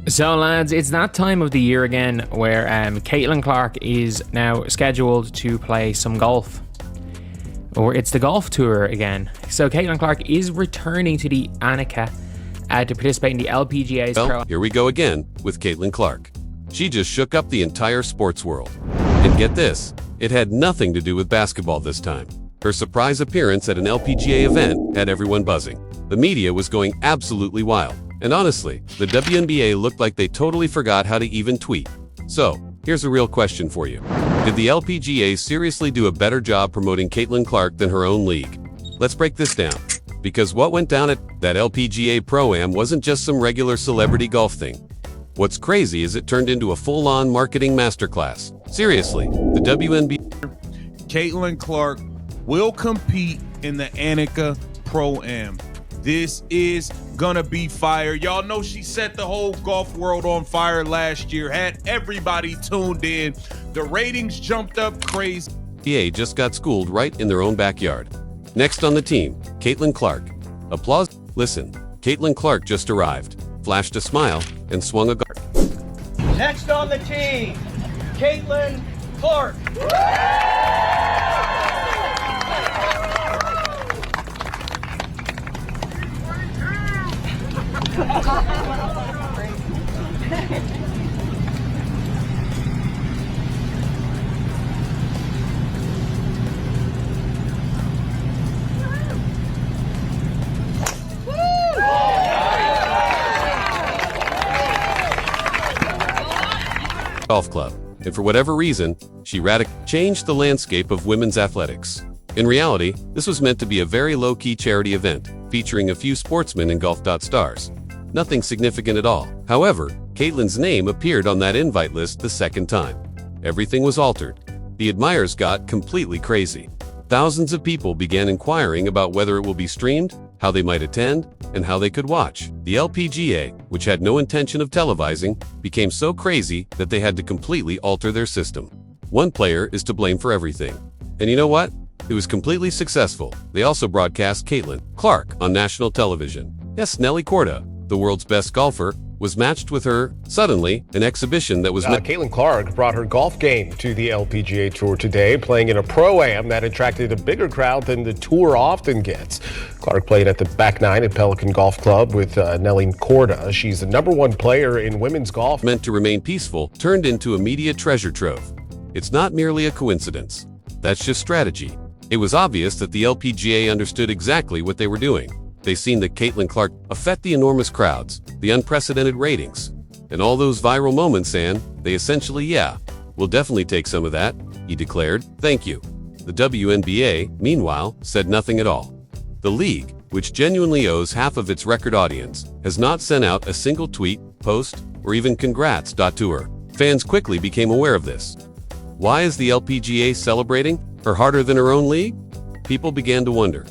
So lads, it's that time of the year again where Caitlin Clark is now scheduled to play some golf. Or it's the golf tour again. So Caitlin Clark is returning to the Annika to participate in the LPGA's Well, here we go again with Caitlin Clark. She just shook up the entire sports world. And get this, it had nothing to do with basketball this time. Her surprise appearance at an LPGA event had everyone buzzing. The media was going absolutely wild. And honestly, the WNBA looked like they totally forgot how to even tweet. So, here's a real question for you. Did the LPGA seriously do a better job promoting Caitlin Clark than her own league? Let's break this down. Because what went down at that LPGA Pro-Am wasn't just some regular celebrity golf thing. What's crazy is it turned into a full-on marketing masterclass. Seriously, the WNBA... Caitlin Clark will compete in the Annika Pro-Am. This is gonna be fire. Y'all know she set the whole golf world on fire last year, had everybody tuned in. The ratings jumped up crazy. NBA just got schooled right in their own backyard. Next on the team, Caitlin Clark. Applause. Listen, Caitlin Clark just arrived, flashed a smile, and swung a guard. Next on the team, Caitlin Clark. Golf club, and for whatever reason, she radically changed the landscape of women's athletics. In reality, this was meant to be a very low-key charity event, featuring a few sportsmen and golf stars. Nothing significant at all. However, Caitlin's name appeared on that invite list the second time. Everything was altered. The admirers got completely crazy. Thousands of people began inquiring about whether it will be streamed, how they might attend, and how they could watch. The LPGA, which had no intention of televising, became so crazy that they had to completely alter their system. One player is to blame for everything. And you know what? It was completely successful. They also broadcast Caitlin Clark on national television. Yes, Nelly Korda, the world's best golfer, was matched with her. Suddenly, an exhibition that was Caitlin Clark brought her golf game to the LPGA Tour today, playing in a Pro-Am that attracted a bigger crowd than the tour often gets. Clark played at the back nine at Pelican Golf Club with Nelly Korda. She's the #1 player in women's golf. Meant to remain peaceful, turned into a media treasure trove. It's not merely a coincidence. That's just strategy. It was obvious that the LPGA understood exactly what they were doing. They seen that Caitlin Clark affect the enormous crowds, the unprecedented ratings, and all those viral moments, and they essentially, we'll definitely take some of that, he declared. Thank you. The WNBA, meanwhile, said nothing at all. The league, which genuinely owes half of its record audience, has not sent out a single tweet, post, or even congrats to her. Fans quickly became aware of this. Why is the LPGA celebrating her harder than her own league? People began to wonder.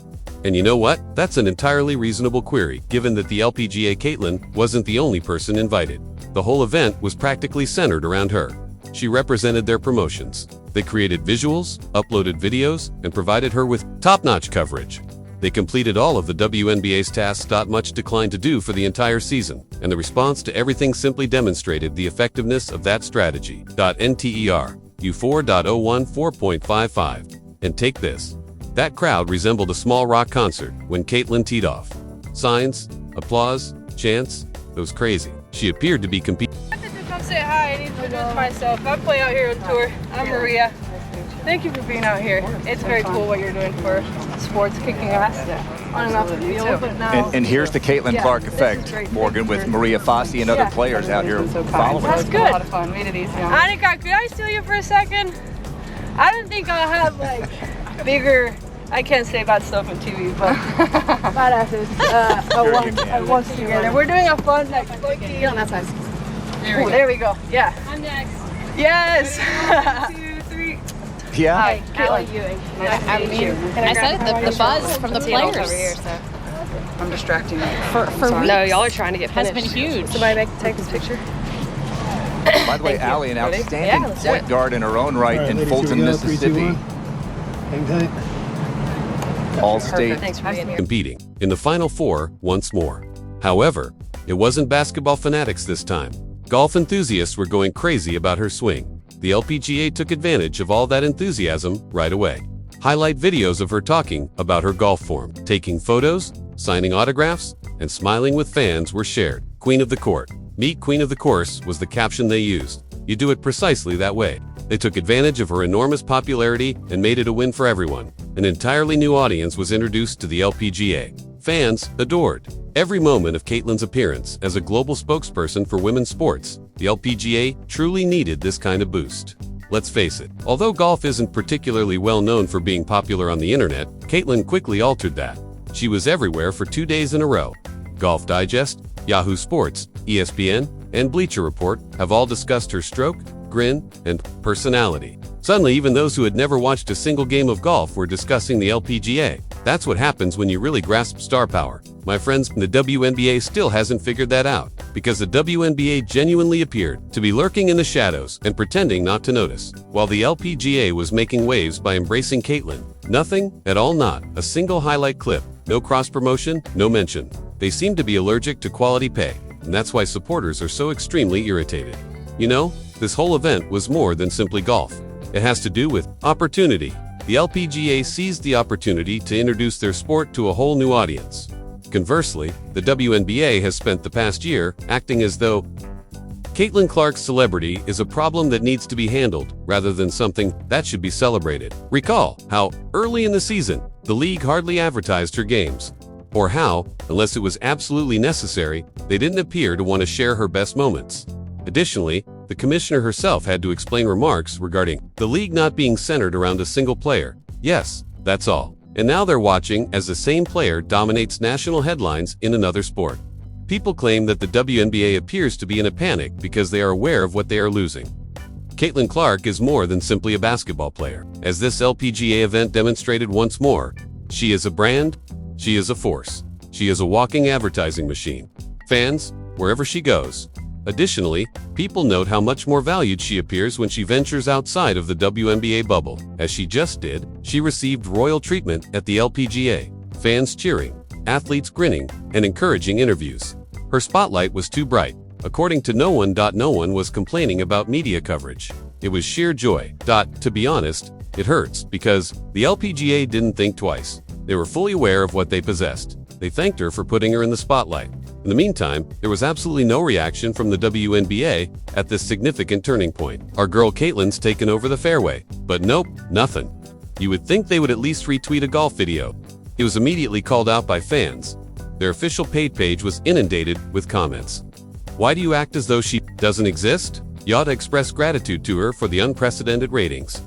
And you know what? That's an entirely reasonable query, given that the LPGA Caitlin wasn't the only person invited. The whole event was practically centered around her. She represented their promotions. They created visuals, uploaded videos, and provided her with top-notch coverage. They completed all of the WNBA's tasks. Much declined to do for the entire season, and the response to everything simply demonstrated the effectiveness of that strategy. NTER U4.01 4.55. And take this. That crowd resembled a small rock concert when Caitlin teed off. Signs, applause, chants, it was crazy. She appeared to be competing. I wanted to come say hi and introduce myself. I play out here on tour. I'm Maria. Thank you for being out here. It's very cool what you're doing for sports, kicking ass on and off the field. But now, and here's the Caitlin Clark effect, Morgan, with Maria Fossey and other players out here following. That's good. A lot of fun. Made it easy. Annika, could I steal you for a second? I don't think I'll have like bigger. I can't say bad stuff on TV, but badasses once together. We're doing a fun like floaty. On that side. There we go. Yeah. I'm next. Yes. 1, 2, 3. Yeah. Hi, Allie Caitlin. I mean, I said it, the buzz from the players over here, so. I'm distracting you. For weeks. No, y'all are trying to get has finished. been huge. Somebody take this picture. By the way, Allie, an outstanding point guard in her own right in Fulton, Mississippi. All-state Thanks for being here. competing in the Final Four once more. However, It wasn't basketball fanatics this time. Golf enthusiasts were going crazy about her swing. The LPGA took advantage of all that enthusiasm right away. Highlight videos of her talking about her golf form, taking photos, signing autographs, and smiling with fans were shared. Queen of the Court. Meet Queen of the Course was the caption they used. You do it precisely that way. They took advantage of her enormous popularity and made it a win for everyone. An entirely new audience was introduced to the LPGA. Fans adored every moment of Caitlin's appearance as a global spokesperson for women's sports. The LPGA truly needed this kind of boost. Let's face it, although golf isn't particularly well known for being popular on the internet, Caitlin quickly altered that. She was everywhere for 2 days in a row. Golf Digest, Yahoo Sports, ESPN, and Bleacher Report have all discussed her stroke, grin, and personality. Suddenly, even those who had never watched a single game of golf were discussing the LPGA. That's what happens when you really grasp star power. My friends, the WNBA still hasn't figured that out, because the WNBA genuinely appeared to be lurking in the shadows and pretending not to notice, while the LPGA was making waves by embracing Caitlin. Nothing at all, not a single highlight clip, no cross-promotion, no mention. They seem to be allergic to quality pay, and that's why supporters are so extremely irritated. You know, this whole event was more than simply golf. It has to do with opportunity. The LPGA seized the opportunity to introduce their sport to a whole new audience. Conversely, the WNBA has spent the past year acting as though Caitlin Clark's celebrity is a problem that needs to be handled rather than something that should be celebrated. Recall how, early in the season, the league hardly advertised her games, or how, unless it was absolutely necessary, they didn't appear to want to share her best moments. Additionally, the commissioner herself had to explain remarks regarding the league not being centered around a single player. Yes, that's all. And now they're watching as the same player dominates national headlines in another sport. People claim that the WNBA appears to be in a panic because they are aware of what they are losing. Caitlin Clark is more than simply a basketball player. As this LPGA event demonstrated once more, she is a brand, she is a force, she is a walking advertising machine. Fans, wherever she goes. Additionally, people note how much more valued she appears when she ventures outside of the WNBA bubble. As she just did, she received royal treatment at the LPGA, fans cheering, athletes grinning, and encouraging interviews. Her spotlight was too bright. According to no one was complaining about media coverage. It was sheer joy. To be honest, it hurts because the LPGA didn't think twice. They were fully aware of what they possessed. They thanked her for putting her in the spotlight. In the meantime, there was absolutely no reaction from the WNBA at this significant turning point. Our girl Caitlin's taken over the fairway, but nope, nothing. You would think they would at least retweet a golf video. It was immediately called out by fans. Their official paid page was inundated with comments. Why do you act as though she doesn't exist? You ought to express gratitude to her for the unprecedented ratings.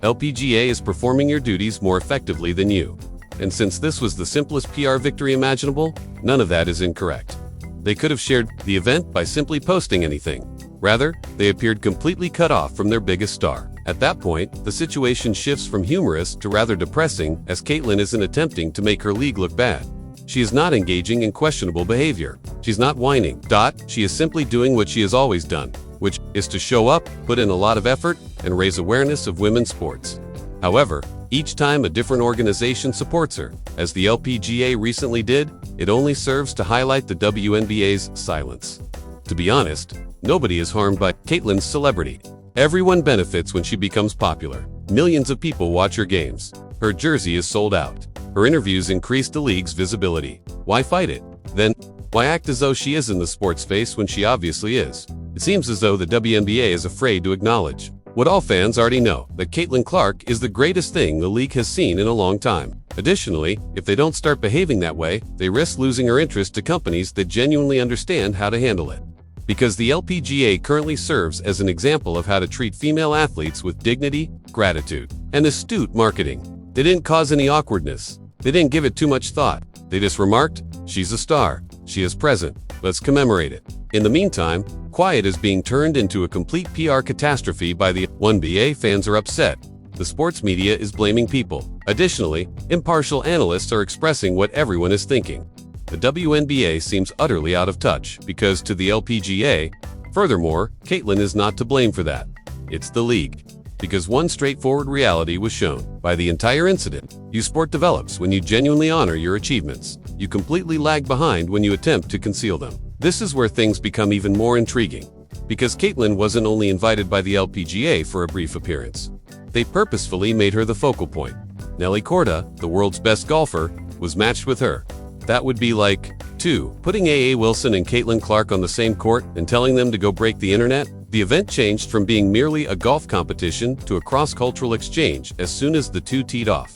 LPGA is performing your duties more effectively than you. And since this was the simplest PR victory imaginable, none of that is incorrect. They could have shared the event by simply posting anything. Rather, they appeared completely cut off from their biggest star. At that point, the situation shifts from humorous to rather depressing, as Caitlin isn't attempting to make her league look bad. She is not engaging in questionable behavior. She's not whining. She is simply doing what she has always done, which is to show up, put in a lot of effort, and raise awareness of women's sports. However, each time a different organization supports her, as the LPGA recently did, it only serves to highlight the WNBA's silence. To be honest, nobody is harmed by Caitlin's celebrity. Everyone benefits when she becomes popular. Millions of people watch her games. Her jersey is sold out. Her interviews increase the league's visibility. Why fight it? Then, why act as though she is in the sports space when she obviously is? It seems as though the WNBA is afraid to acknowledge what all fans already know, that Caitlin Clark is the greatest thing the league has seen in a long time. Additionally, if they don't start behaving that way, they risk losing her interest to companies that genuinely understand how to handle it. Because the LPGA currently serves as an example of how to treat female athletes with dignity, gratitude, and astute marketing. They didn't cause any awkwardness. They didn't give it too much thought. They just remarked, "She's a star. She is present. Let's commemorate it." In the meantime, quiet is being turned into a complete PR catastrophe by the WNBA. Fans are upset. The sports media is blaming people. Additionally, impartial analysts are expressing what everyone is thinking. The WNBA seems utterly out of touch because to the LPGA, furthermore, Caitlin is not to blame for that. It's the league. Because one straightforward reality was shown by the entire incident. Sport develops when you genuinely honor your achievements. You completely lag behind when you attempt to conceal them. This is where things become even more intriguing, because Caitlin wasn't only invited by the LPGA for a brief appearance. They purposefully made her the focal point. Nelly Korda, the world's best golfer, was matched with her. That would be like, 2. Putting A.A. Wilson and Caitlin Clark on the same court and telling them to go break the internet. The event changed from being merely a golf competition to a cross-cultural exchange as soon as the two teed off.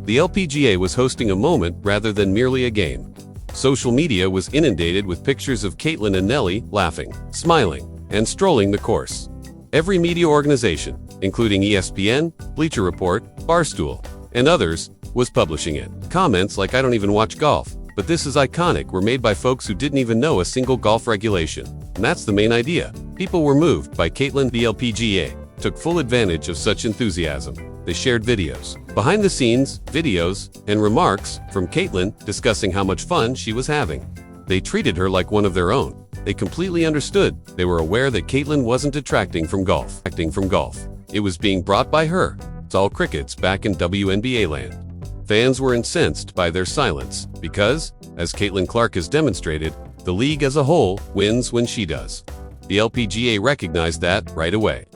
The LPGA was hosting a moment rather than merely a game. Social media was inundated with pictures of Caitlin and Nelly laughing, smiling, and strolling the course. Every media organization, including ESPN, Bleacher Report, Barstool, and others, was publishing it. Comments like "I don't even watch golf, but this is iconic" were made by folks who didn't even know a single golf regulation. And that's the main idea. People were moved by Caitlin. The LPGA took full advantage of such enthusiasm. They shared videos, behind-the-scenes videos, and remarks from Caitlin discussing how much fun she was having. They treated her like one of their own. They completely understood. They were aware that Caitlin wasn't detracting from golf. It was being brought by her. It's all crickets back in WNBA land. Fans were incensed by their silence because, as Caitlin Clark has demonstrated, the league as a whole wins when she does. The LPGA recognized that right away.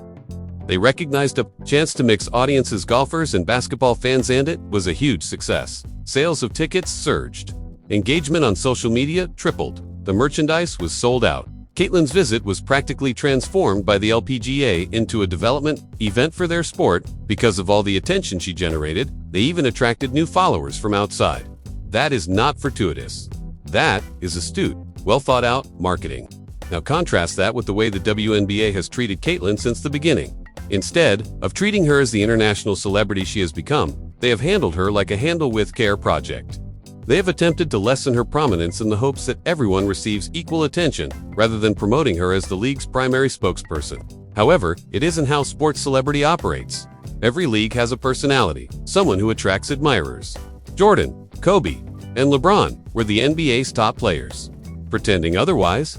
They recognized a chance to mix audiences, golfers and basketball fans, and it was a huge success. Sales of tickets surged. Engagement on social media tripled. The merchandise was sold out. Caitlin's visit was practically transformed by the LPGA into a development event for their sport. Because of all the attention she generated, they even attracted new followers from outside. That is not fortuitous. That is astute, well-thought-out marketing. Now contrast that with the way the WNBA has treated Caitlin since the beginning. Instead of treating her as the international celebrity she has become, they have handled her like a handle with care project. They have attempted to lessen her prominence in the hopes that everyone receives equal attention, rather than promoting her as the league's primary spokesperson. However, it isn't how sports celebrity operates. Every league has a personality, someone who attracts admirers. Jordan, Kobe, and LeBron were the NBA's top players. Pretending otherwise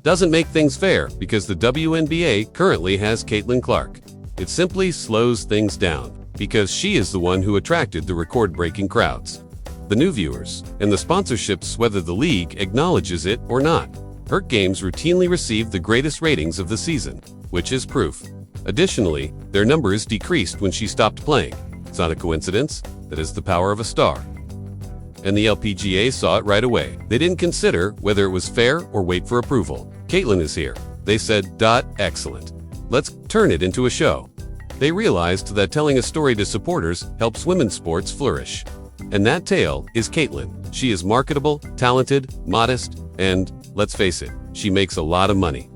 doesn't make things fair, because the WNBA currently has Caitlin Clark. It simply slows things down, because she is the one who attracted the record-breaking crowds, the new viewers, and the sponsorships, whether the league acknowledges it or not. Her games routinely receive the greatest ratings of the season, which is proof. Additionally, their numbers decreased when she stopped playing. It's not a coincidence. That is the power of a star. And the LPGA saw it right away. They didn't consider whether it was fair or wait for approval. Caitlin is here. They said, "Excellent. Let's turn it into a show." They realized that telling a story to supporters helps women's sports flourish. And that tale is Caitlin. She is marketable, talented, modest, and, let's face it, she makes a lot of money.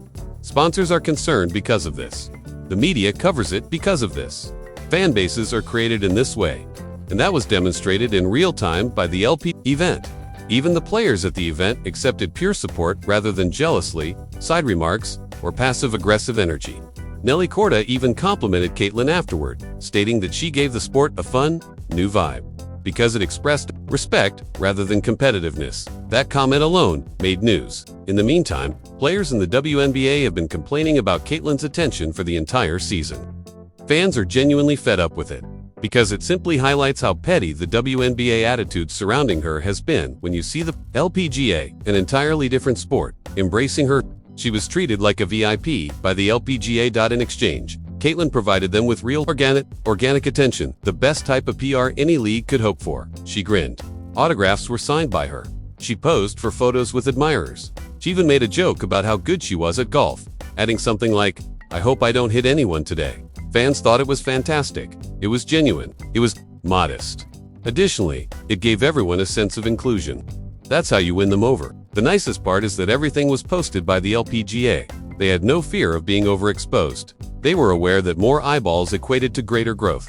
Sponsors are concerned because of this. The media covers it because of this. Fan bases are created in this way. And that was demonstrated in real time by the LP event. Even the players at the event accepted pure support rather than jealously, side remarks, or passive-aggressive energy. Nelly Korda even complimented Caitlin afterward, stating that she gave the sport a fun, new vibe, because it expressed respect rather than competitiveness. That comment alone made news. In the meantime, players in the WNBA have been complaining about Caitlin's attention for the entire season. Fans are genuinely fed up with it, because it simply highlights how petty the WNBA attitude surrounding her has been. When you see the LPGA, an entirely different sport, embracing her, she was treated like a VIP by the LPGA. In exchange, Caitlin provided them with real organic attention, the best type of PR any league could hope for. She grinned. Autographs were signed by her. She posed for photos with admirers. She even made a joke about how good she was at golf, adding something like, "I hope I don't hit anyone today." Fans thought it was fantastic. It was genuine. It was modest. Additionally, it gave everyone a sense of inclusion. That's how you win them over. The nicest part is that everything was posted by the LPGA. They had no fear of being overexposed. They were aware that more eyeballs equated to greater growth.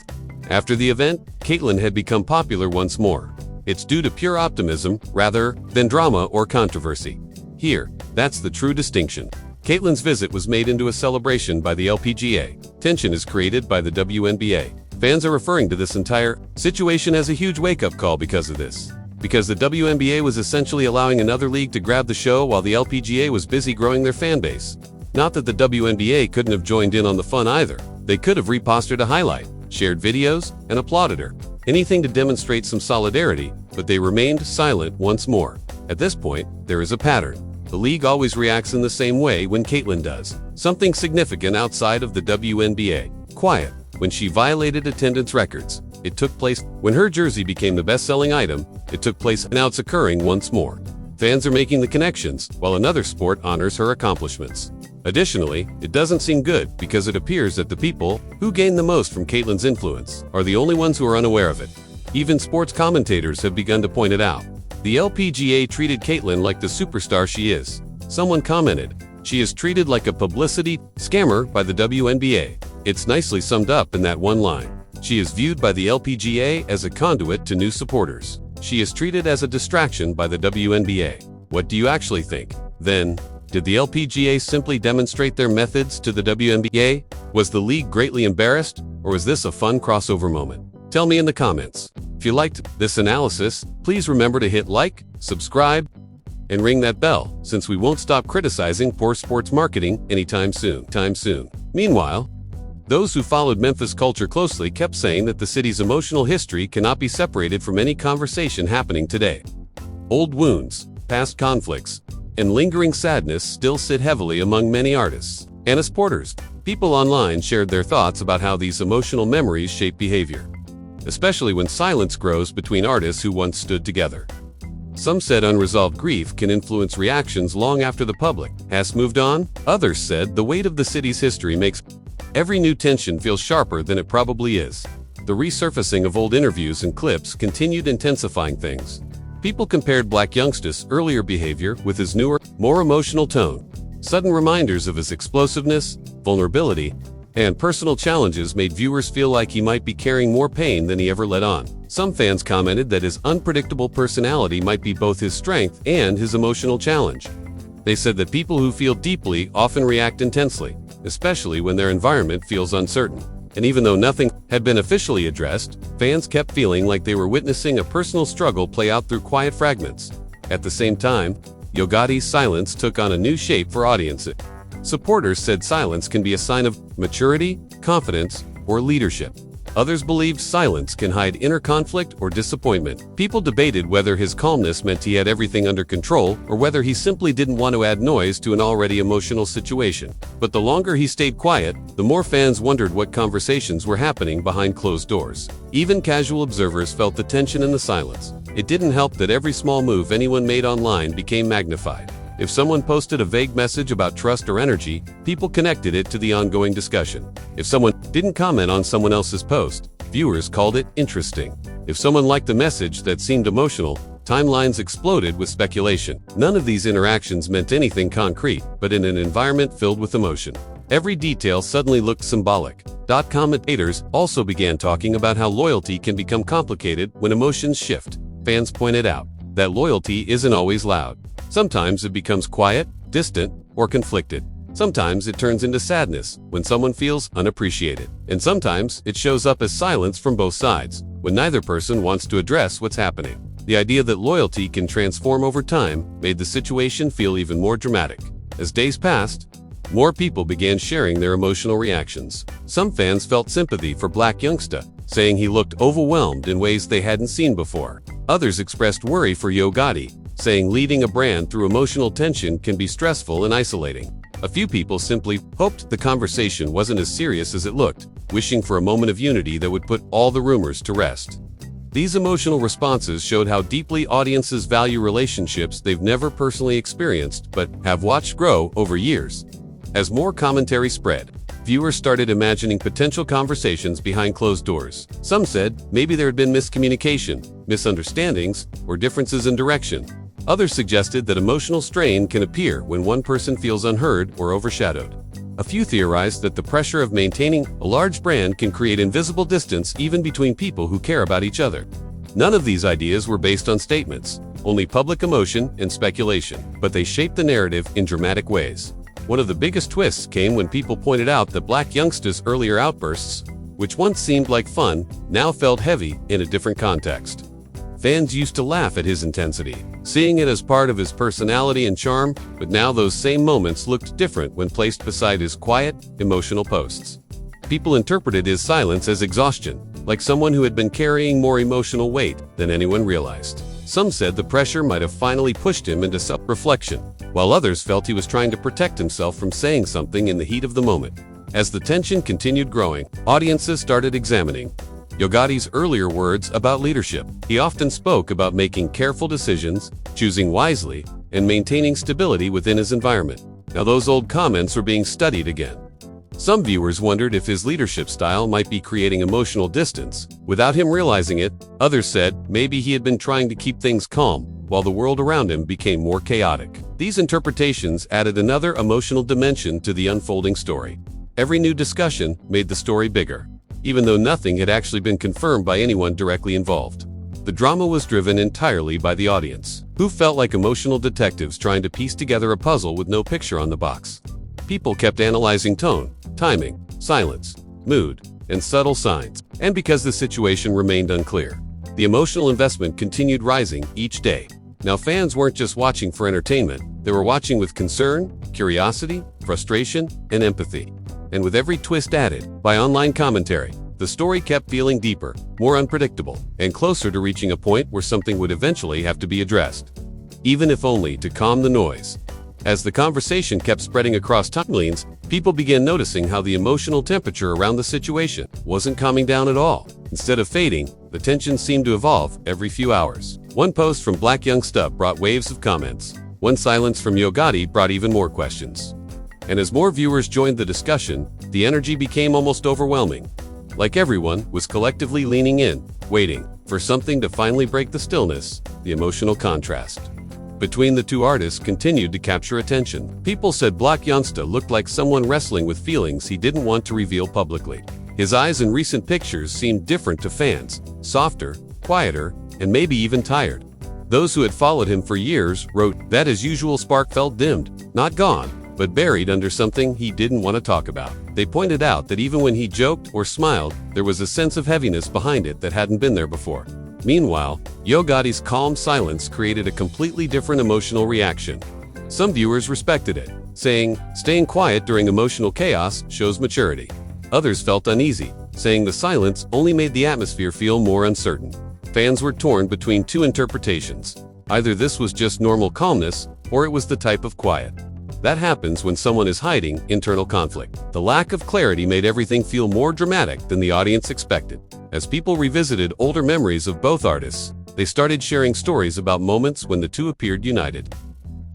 After the event, Caitlin had become popular once more. It's due to pure optimism rather than drama or controversy. Here, that's the true distinction. Caitlin's visit was made into a celebration by the LPGA. Tension is created by the WNBA. Fans are referring to this entire situation as a huge wake-up call because of this. Because the WNBA was essentially allowing another league to grab the show while the LPGA was busy growing their fan base. Not that the WNBA couldn't have joined in on the fun either. They could have reposted a highlight, shared videos, and applauded her. Anything to demonstrate some solidarity, but they remained silent once more. At this point, there is a pattern. The league always reacts in the same way when Caitlyn does something significant outside of the WNBA. Quiet. When she violated attendance records, it took place. When her jersey became the best-selling item, it took place. Now it's occurring once more. Fans are making the connections, while another sport honors her accomplishments. Additionally, it doesn't seem good because it appears that the people who gain the most from Caitlyn's influence are the only ones who are unaware of it. Even sports commentators have begun to point it out. The LPGA treated Caitlyn like the superstar she is. Someone commented, "She is treated like a publicity scammer by the WNBA." It's nicely summed up in that one line. She is viewed by the LPGA as a conduit to new supporters. She is treated as a distraction by the WNBA. What do you actually think? Then, did the LPGA simply demonstrate their methods to the WNBA? Was the league greatly embarrassed, or was this a fun crossover moment? Tell me in the comments. If you liked this analysis, please remember to hit like, subscribe, and ring that bell, since we won't stop criticizing poor sports marketing anytime soon. Meanwhile, those who followed Memphis culture closely kept saying that the city's emotional history cannot be separated from any conversation happening today. Old wounds, past conflicts, and lingering sadness still sit heavily among many artists and supporters. People online shared their thoughts about how these emotional memories shape behavior, especially when silence grows between artists who once stood together. Some said unresolved grief can influence reactions long after the public has moved on. Others said the weight of the city's history makes every new tension feel sharper than it probably is. The resurfacing of old interviews and clips continued intensifying things. People compared Black Youngsta's earlier behavior with his newer, more emotional tone. Sudden reminders of his explosiveness, vulnerability, and personal challenges made viewers feel like he might be carrying more pain than he ever let on. Some fans commented that his unpredictable personality might be both his strength and his emotional challenge. They said that people who feel deeply often react intensely, especially when their environment feels uncertain. And even though nothing had been officially addressed, fans kept feeling like they were witnessing a personal struggle play out through quiet fragments. At the same time, Yo Gotti's silence took on a new shape for audiences. Supporters said silence can be a sign of maturity, confidence, or leadership. Others believed silence can hide inner conflict or disappointment. People debated whether his calmness meant he had everything under control or whether he simply didn't want to add noise to an already emotional situation. But the longer he stayed quiet, the more fans wondered what conversations were happening behind closed doors. Even casual observers felt the tension in the silence. It didn't help that every small move anyone made online became magnified. If someone posted a vague message about trust or energy, people connected it to the ongoing discussion. If someone didn't comment on someone else's post, viewers called it interesting. If someone liked a message that seemed emotional, timelines exploded with speculation. None of these interactions meant anything concrete, but in an environment filled with emotion, every detail suddenly looked symbolic. Commentators also began talking about how loyalty can become complicated when emotions shift. Fans pointed out that loyalty isn't always loud. Sometimes it becomes quiet, distant, or conflicted. Sometimes it turns into sadness when someone feels unappreciated. And sometimes it shows up as silence from both sides, when neither person wants to address what's happening. The idea that loyalty can transform over time made the situation feel even more dramatic. As days passed, more people began sharing their emotional reactions. Some fans felt sympathy for Black Youngsta, saying he looked overwhelmed in ways they hadn't seen before. Others expressed worry for Yo Gotti, saying leading a brand through emotional tension can be stressful and isolating. A few people simply hoped the conversation wasn't as serious as it looked, wishing for a moment of unity that would put all the rumors to rest. These emotional responses showed how deeply audiences value relationships they've never personally experienced but have watched grow over years. As more commentary spread, viewers started imagining potential conversations behind closed doors. Some said maybe there had been miscommunication, misunderstandings, or differences in direction. Others suggested that emotional strain can appear when one person feels unheard or overshadowed. A few theorized that the pressure of maintaining a large brand can create invisible distance even between people who care about each other. None of these ideas were based on statements, only public emotion and speculation, but they shaped the narrative in dramatic ways. One of the biggest twists came when people pointed out that Black Youngsta's earlier outbursts, which once seemed like fun, now felt heavy in a different context. Fans used to laugh at his intensity, seeing it as part of his personality and charm, but now those same moments looked different when placed beside his quiet, emotional posts. People interpreted his silence as exhaustion, like someone who had been carrying more emotional weight than anyone realized. Some said the pressure might have finally pushed him into self-reflection. while others felt he was trying to protect himself from saying something in the heat of the moment. As the tension continued growing, audiences started examining Yogati's earlier words about leadership. He often spoke about making careful decisions, choosing wisely, and maintaining stability within his environment. Now those old comments were being studied again. Some viewers wondered if his leadership style might be creating emotional distance. Without him realizing it, others said maybe he had been trying to keep things calm while the world around him became more chaotic. These interpretations added another emotional dimension to the unfolding story. Every new discussion made the story bigger, even though nothing had actually been confirmed by anyone directly involved. The drama was driven entirely by the audience, who felt like emotional detectives trying to piece together a puzzle with no picture on the box. People kept analyzing tone, timing, silence, mood, and subtle signs. And because the situation remained unclear, the emotional investment continued rising each day. Now fans weren't just watching for entertainment, they were watching with concern, curiosity, frustration, and empathy. And with every twist added by online commentary, the story kept feeling deeper, more unpredictable, and closer to reaching a point where something would eventually have to be addressed, even if only to calm the noise. As the conversation kept spreading across timelines, people began noticing how the emotional temperature around the situation wasn't calming down at all. Instead of fading, the tension seemed to evolve every few hours. One post from Black Youngsta brought waves of comments. One silence from Yogati brought even more questions. And as more viewers joined the discussion, the energy became almost overwhelming. Like everyone was collectively leaning in, waiting for something to finally break the stillness. The emotional contrast between the two artists continued to capture attention. People said Black Youngsta looked like someone wrestling with feelings he didn't want to reveal publicly. His eyes in recent pictures seemed different to fans, softer, quieter, and maybe even tired. Those who had followed him for years wrote that his usual spark felt dimmed, not gone, but buried under something he didn't want to talk about. They pointed out that even when he joked or smiled, there was a sense of heaviness behind it that hadn't been there before. Meanwhile, Yogati's calm silence created a completely different emotional reaction. Some viewers respected it, saying, staying quiet during emotional chaos shows maturity. Others felt uneasy, saying the silence only made the atmosphere feel more uncertain. Fans were torn between two interpretations. Either this was just normal calmness, or it was the type of quiet that happens when someone is hiding internal conflict. The lack of clarity made everything feel more dramatic than the audience expected. As people revisited older memories of both artists, they started sharing stories about moments when the two appeared united.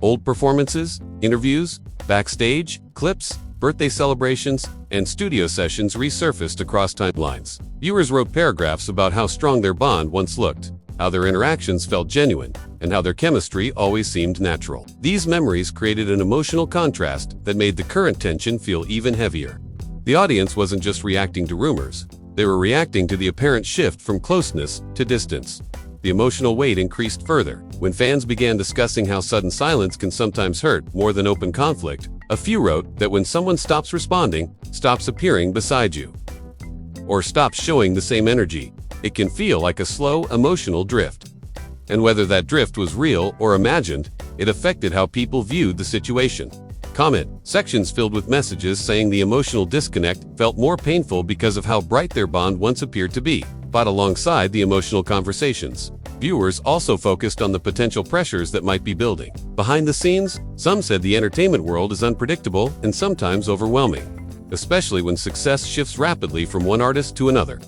Old performances, interviews, backstage, clips, birthday celebrations, and studio sessions resurfaced across timelines. Viewers wrote paragraphs about how strong their bond once looked, how their interactions felt genuine, and how their chemistry always seemed natural. These memories created an emotional contrast that made the current tension feel even heavier. The audience wasn't just reacting to rumors, they were reacting to the apparent shift from closeness to distance. The emotional weight increased further when fans began discussing how sudden silence can sometimes hurt more than open conflict. A few wrote that when someone stops responding, stops appearing beside you, or stops showing the same energy, it can feel like a slow, emotional drift. And whether that drift was real or imagined, it affected how people viewed the situation. Comment sections filled with messages saying the emotional disconnect felt more painful because of how bright their bond once appeared to be. But alongside the emotional conversations, viewers also focused on the potential pressures that might be building. Behind the scenes, some said the entertainment world is unpredictable and sometimes overwhelming, especially when success shifts rapidly from one artist to another.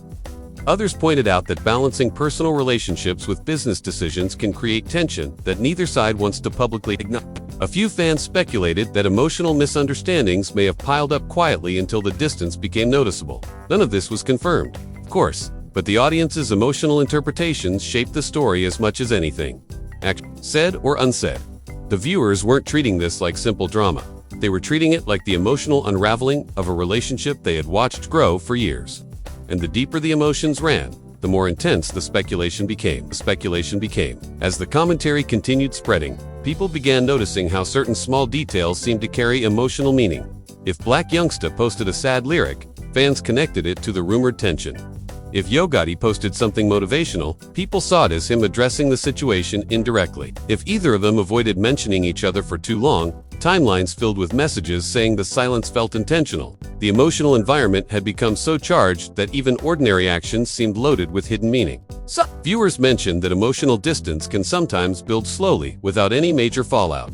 Others pointed out that balancing personal relationships with business decisions can create tension that neither side wants to publicly acknowledge. A few fans speculated that emotional misunderstandings may have piled up quietly until the distance became noticeable. None of this was confirmed, of course, but the audience's emotional interpretations shaped the story as much as anything, said or unsaid. The viewers weren't treating this like simple drama. They were treating it like the emotional unraveling of a relationship they had watched grow for years. And the deeper the emotions ran, the more intense the speculation became. As the commentary continued spreading, people began noticing how certain small details seemed to carry emotional meaning. If Black Youngsta posted a sad lyric, fans connected it to the rumored tension. If Yogati posted something motivational, people saw it as him addressing the situation indirectly. If either of them avoided mentioning each other for too long, timelines filled with messages saying the silence felt intentional. The emotional environment had become so charged that even ordinary actions seemed loaded with hidden meaning. Some viewers mentioned that emotional distance can sometimes build slowly without any major fallout.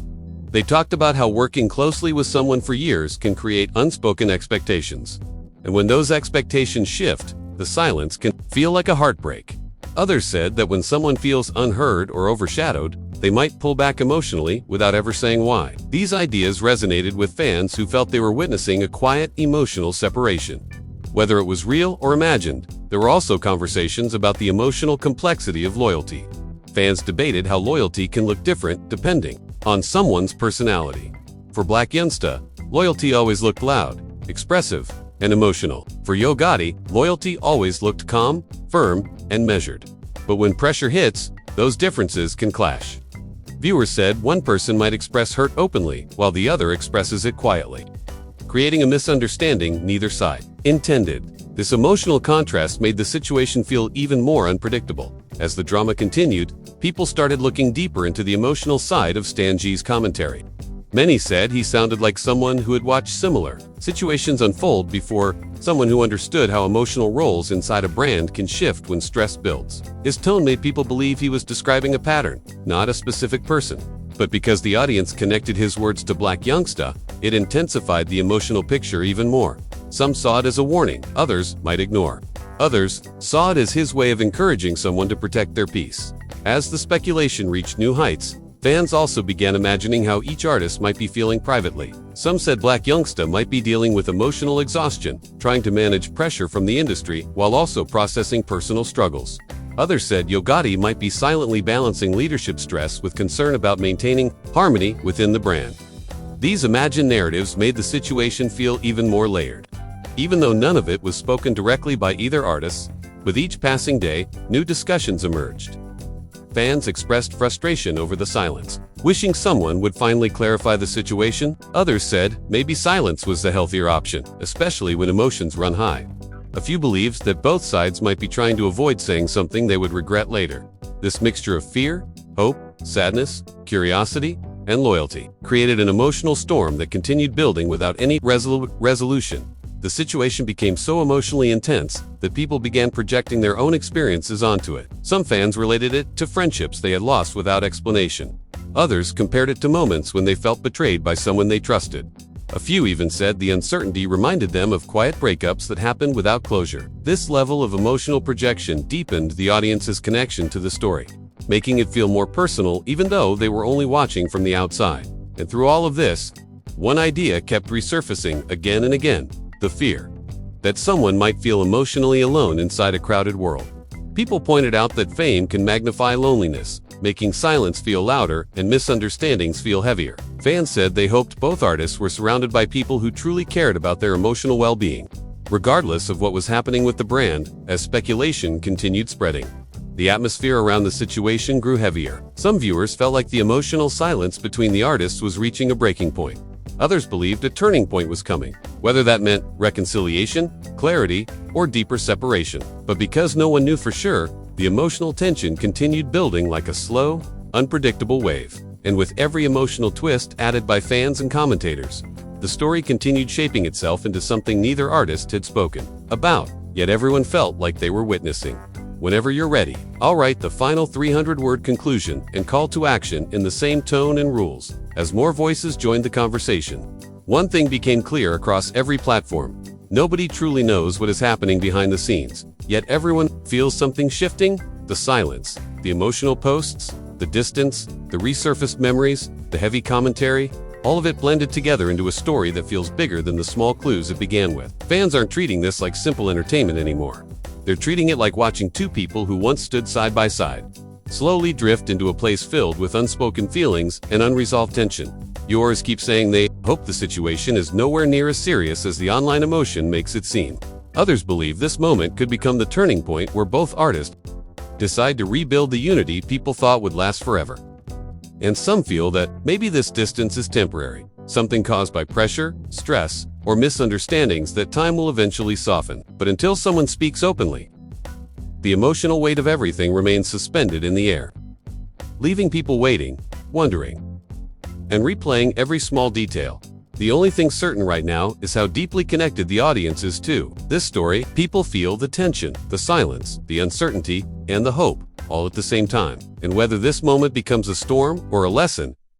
They talked about how working closely with someone for years can create unspoken expectations. And when those expectations shift, the silence can feel like a heartbreak. Others said that when someone feels unheard or overshadowed, they might pull back emotionally without ever saying why. These ideas resonated with fans who felt they were witnessing a quiet, emotional separation. Whether it was real or imagined, there were also conversations about the emotional complexity of loyalty. Fans debated how loyalty can look different depending on someone's personality. For Black Youngsta, loyalty always looked loud, expressive, and emotional. For Yo Gotti, loyalty always looked calm, firm, and measured. But when pressure hits, those differences can clash. Viewers said one person might express hurt openly, while the other expresses it quietly, creating a misunderstanding neither side intended. This emotional contrast made the situation feel even more unpredictable. As the drama continued, people started looking deeper into the emotional side of Stan G's commentary. Many said he sounded like someone who had watched similar situations unfold before, someone who understood how emotional roles inside a brand can shift when stress builds. His tone made people believe he was describing a pattern, not a specific person. But because the audience connected his words to Black Youngsta, it intensified the emotional picture even more. Some saw it as a warning, others might ignore. Others saw it as his way of encouraging someone to protect their peace. As the speculation reached new heights, fans also began imagining how each artist might be feeling privately. Some said Black Youngsta might be dealing with emotional exhaustion, trying to manage pressure from the industry while also processing personal struggles. Others said Yo Gotti might be silently balancing leadership stress with concern about maintaining harmony within the brand. These imagined narratives made the situation feel even more layered. Even though none of it was spoken directly by either artist, with each passing day, new discussions emerged. Fans expressed frustration over the silence, wishing someone would finally clarify the situation. Others said maybe silence was the healthier option, especially when emotions run high. A few believed that both sides might be trying to avoid saying something they would regret later. This mixture of fear, hope, sadness, curiosity, and loyalty created an emotional storm that continued building without any resolution. The situation became so emotionally intense that people began projecting their own experiences onto it. Some fans related it to friendships they had lost without explanation. Others compared it to moments when they felt betrayed by someone they trusted. A few even said the uncertainty reminded them of quiet breakups that happened without closure. This level of emotional projection deepened the audience's connection to the story, making it feel more personal even though they were only watching from the outside. And through all of this, one idea kept resurfacing again and again: the fear that someone might feel emotionally alone inside a crowded world. People pointed out that fame can magnify loneliness, making silence feel louder and misunderstandings feel heavier. Fans said they hoped both artists were surrounded by people who truly cared about their emotional well-being, regardless of what was happening with the brand. As speculation continued spreading, the atmosphere around the situation grew heavier. Some viewers felt like the emotional silence between the artists was reaching a breaking point. Others believed a turning point was coming, whether that meant reconciliation, clarity, or deeper separation. But because no one knew for sure, the emotional tension continued building like a slow, unpredictable wave. And with every emotional twist added by fans and commentators, the story continued shaping itself into something neither artist had spoken about, yet everyone felt like they were witnessing. Whenever you're ready, I'll write the final 300-word conclusion and call to action in the same tone and rules. As more voices joined the conversation, one thing became clear across every platform: nobody truly knows what is happening behind the scenes, yet everyone feels something shifting. The silence, the emotional posts, the distance, the resurfaced memories, the heavy commentary, all of it blended together into a story that feels bigger than the small clues it began with. Fans aren't treating this like simple entertainment anymore. They're treating it like watching two people who once stood side by side slowly drift into a place filled with unspoken feelings and unresolved tension. Yours keep saying they hope the situation is nowhere near as serious as the online emotion makes it seem. Others believe this moment could become the turning point where both artists decide to rebuild the unity people thought would last forever. And some feel that maybe this distance is temporary, something caused by pressure, stress, or misunderstandings that time will eventually soften. But until someone speaks openly, the emotional weight of everything remains suspended in the air, leaving people waiting, wondering, and replaying every small detail. The only thing certain right now is how deeply connected the audience is to this story. People feel the tension, the silence, the uncertainty, and the hope, all at the same time. And whether this moment becomes a storm or a lesson,